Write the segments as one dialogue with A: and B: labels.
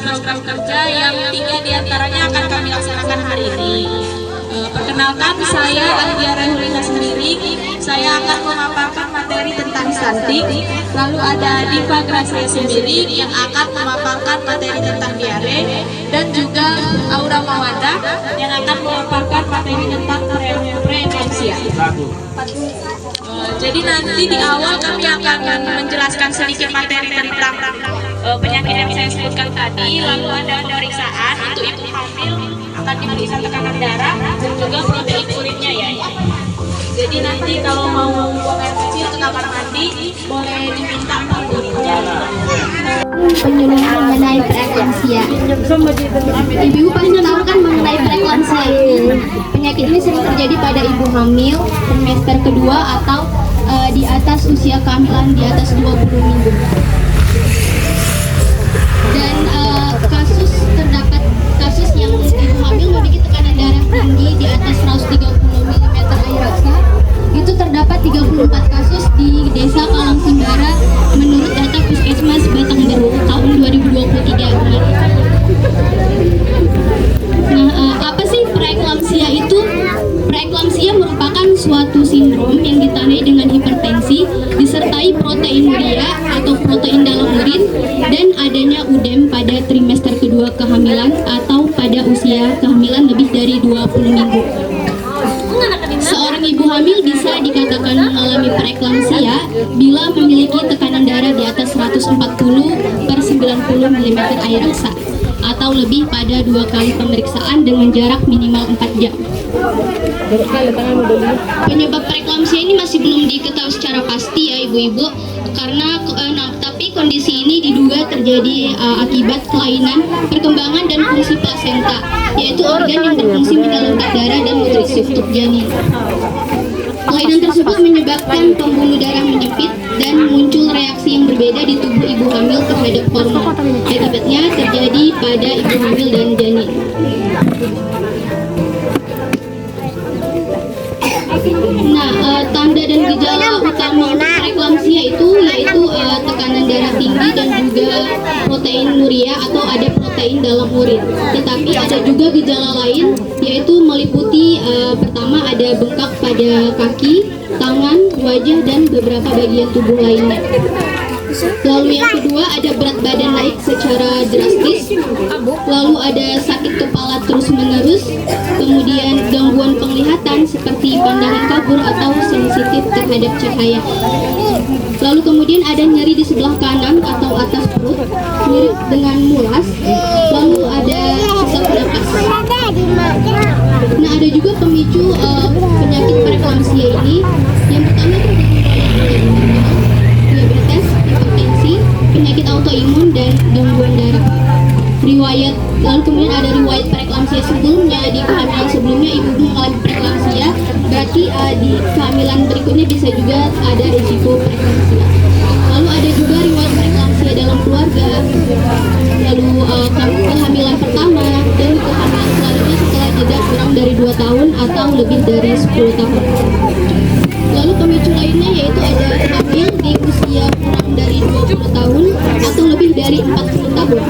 A: program kerja yang 3 diantaranya akan kami laksanakan hari ini. Perkenalkan, saya Andia Rehulina sendiri. Saya akan memaparkan materi tentang stunting. Lalu ada Diva Gracia sendiri yang akan memaparkan materi tentang diare, dan juga Aura Mawada yang akan memaparkan materi tentang preeklamsia. Jadi nanti di awal kami akan menjelaskan sedikit materi tentang penyakit yang saya sebutkan tadi. Lalu ada pemeriksaan untuk ibu hamil, akan diperiksa tekanan darah dan juga protein urinnya ya. Jadi nanti kalau mau buang air kecil ke kamar mandi boleh diminta urinnya.
B: Penyuluhan mengenai preeklamsia. Ibu pasti tahu kan mengenai preeklamsia ini. Penyakit ini sering terjadi pada ibu hamil trimester kedua atau di atas usia kehamilan di atas 20 minggu. Dan terdapat kasus yang ibu hamil memiliki tekanan darah tinggi di atas 130 mm air raksa. Itu terdapat 34 kasus di Desa Kalang Sembara menurut data Puskesmas Batangberu tahun 2023 kemarin. Nah, apa sih preeklamsia itu? Preeklamsia merupakan suatu sindrom yang ditandai dengan hipertensi disertai proteinuria atau protein dalam urin dan adanya udem pada trimester kedua kehamilan atau pada usia kehamilan lebih dari 20 minggu. Seorang ibu hamil bisa dikatakan mengalami preeklamsia bila memiliki tekanan darah di atas 140/90 mm air raksa atau lebih pada 2 kali pemeriksaan dengan jarak minimal 4 jam. Penyebab preeklamsia ini masih belum diketahui secara pasti ya ibu-ibu, karena tapi kondisi ini diduga terjadi akibat kelainan perkembangan dan fungsi plasenta, yaitu organ yang berfungsi menyalurkan darah dan nutrisi untuk janin. Kelainan tersebut menyebabkan pembuluh darah menyempit dan muncul reaksi yang berbeda di tubuh ibu hamil terhadap hormon. Akibatnya terjadi pada ibu hamil dan janin. Nah, tanda dan gejala utama preeklamsia itu yaitu tekanan darah tinggi dan juga proteinuria atau ada protein dalam urin. Tetapi ada juga gejala lain yaitu meliputi pertama ada bengkak pada kaki, tangan, wajah dan beberapa bagian tubuh lainnya. Lalu yang kedua ada berat badan naik secara drastis, lalu ada sakit kepala terus menerus, kemudian gangguan penglihatan seperti pandangan kabur atau sensitif terhadap cahaya. Lalu kemudian ada nyeri di sebelah kanan atau atas perut, mirip dengan mulas, lalu ada sesak napas. Nah, ada juga pemicu penyakit preeklamsia ini. Yang pertama itu diabetes, hipertensi, penyakit autoimun dan gangguan darah. Lalu kemudian ada riwayat preeklamsia sebelumnya, di kehamilan sebelumnya ibu mengalami preeklamsia, berarti di kehamilan berikutnya bisa juga ada risiko preeklamsia. Lalu ada juga riwayat preeklamsia dalam keluarga, lalu kehamilan pertama dan kehamilan selanjutnya setelah jeda kurang dari 2 tahun atau lebih dari 10 tahun. Lalu pemicu lainnya yaitu ada hamil di usia kurang dari 20 tahun atau lebih dari 40 tahun.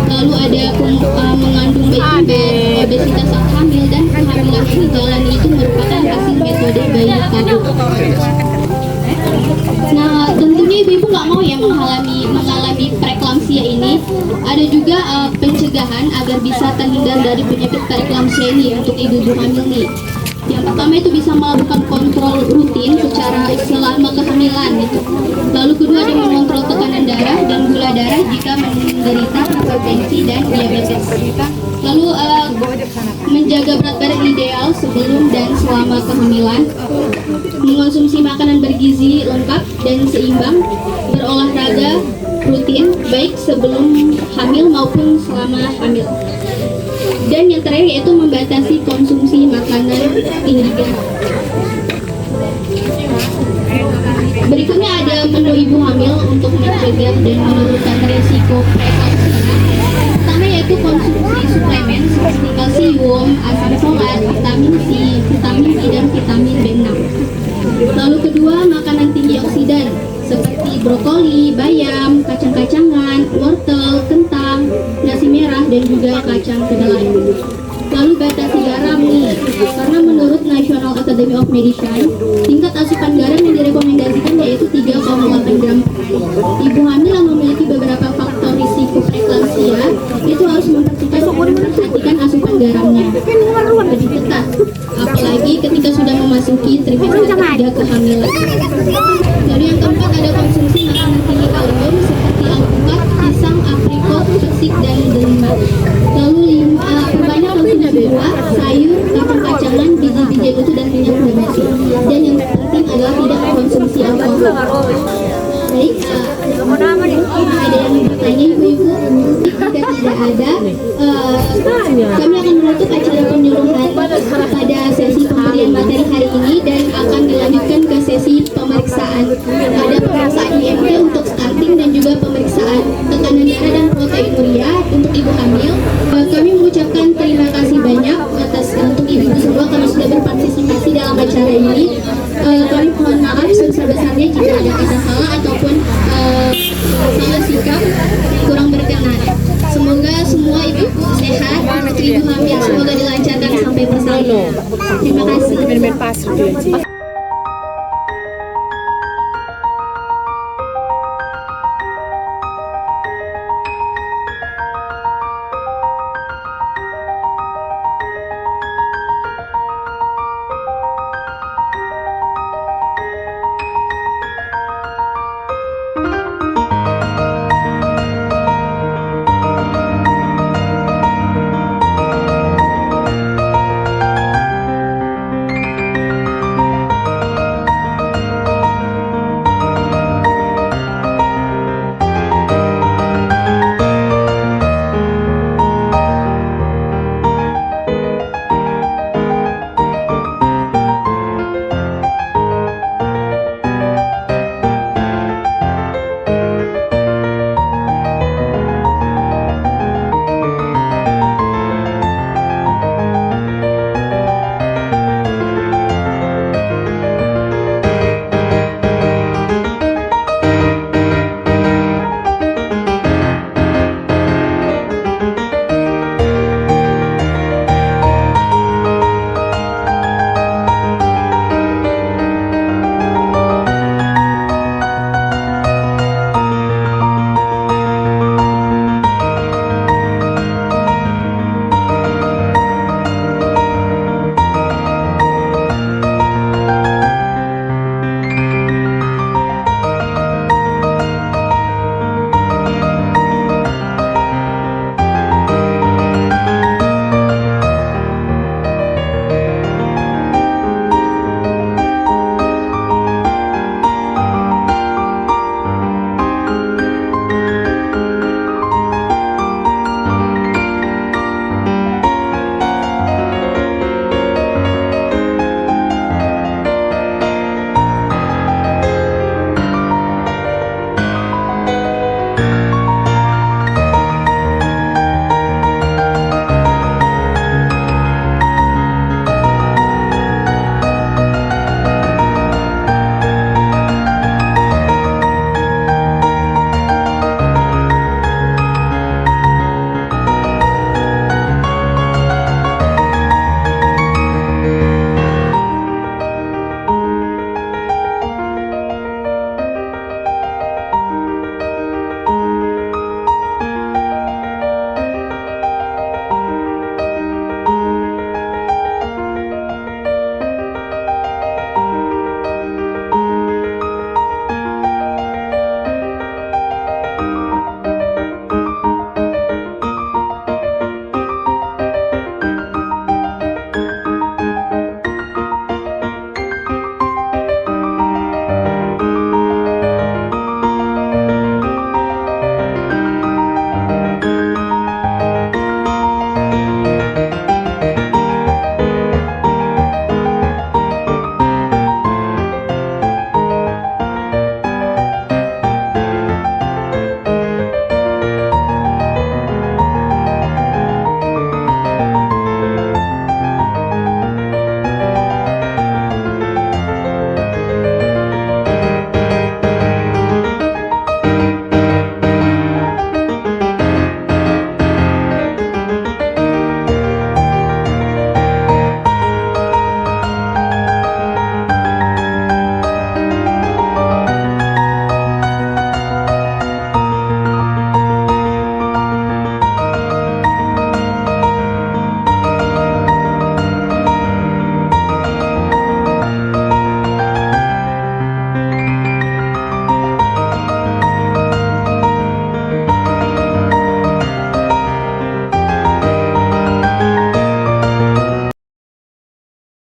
B: Lalu ada mengandung bayi kembar, obesitas saat hamil, dan kehamilan yang dijalani itu merupakan hasil metode bayi tabung. Nah, tentunya ibu-ibu nggak mau ya mengalami preeklamsia ini. Ada juga pencegahan agar bisa terhindar dari penyakit preeklamsia ini untuk ibu-ibu hamil nih. Yang pertama itu bisa melakukan kontrol rutin secara selama kehamilan gitu. Lalu kedua ada mengontrol tekanan darah dan gula darah jika menderita hipertensi dan diabetes. Lalu menjaga berat badan ideal sebelum dan selama kehamilan, mengonsumsi makanan bergizi lengkap dan seimbang, berolahraga rutin baik sebelum hamil maupun selama hamil. Dan yang terakhir yaitu membatasi konsumsi makanan tinggi garam. Berikutnya ada menu ibu hamil untuk mencegah dan menurunkan resiko preeklamsia. Pertama yaitu konsumsi suplemen seperti kalsium, asam folat, vitamin C, vitamin E dan vitamin B6. Lalu kedua, makanan tinggi oksidan seperti brokoli, bayam, kacang-kacangan, wortel, kentang, dan juga kacang kedelai. Lalu batasi garam nih, karena menurut National Academy of Medicine, tingkat asupan garam yang direkomendasikan yaitu 3,8 gram per hari. Ibu hamil yang memiliki beberapa faktor risiko preeklamsia itu harus memperhatikan asupan garamnya lebih ketat, apalagi ketika sudah memasuki trimester ketiga kehamilan. Lalu yang keempat ada konsumsi makanan tinggi kalium seperti alpukat, pisang, aprikot, persik, dan delima. Lalu perbanyak konsumsi buah, sayur, kacang-kacangan, biji-bijian utuh, dan minyak nabati. Dan yang penting adalah tidak mengkonsumsi alkohol. Baik, ada yang bertanya ibu-ibu? Jika tidak ada, kami akan menutup acara penyuluhan pada sesi pemberian materi hari ini dan akan dilanjutkan ke sesi pemeriksaan. Ada pemeriksaan IMT untuk stunting dan juga pemeriksaan tekanan darah dan proteinuria untuk ibu hamil. Kami mengucapkan terima kasih banyak atas untuk ibu-ibu semua karena sudah berpartisipasi dalam acara ini. Kami mohon maaf sebesar-besarnya jika ada kata salah ataupun salah sikap kurang berkenan. Semoga semua ibu sehat, untuk ibu hamil semoga dilancarkan sampai persalinan. Terima kasih.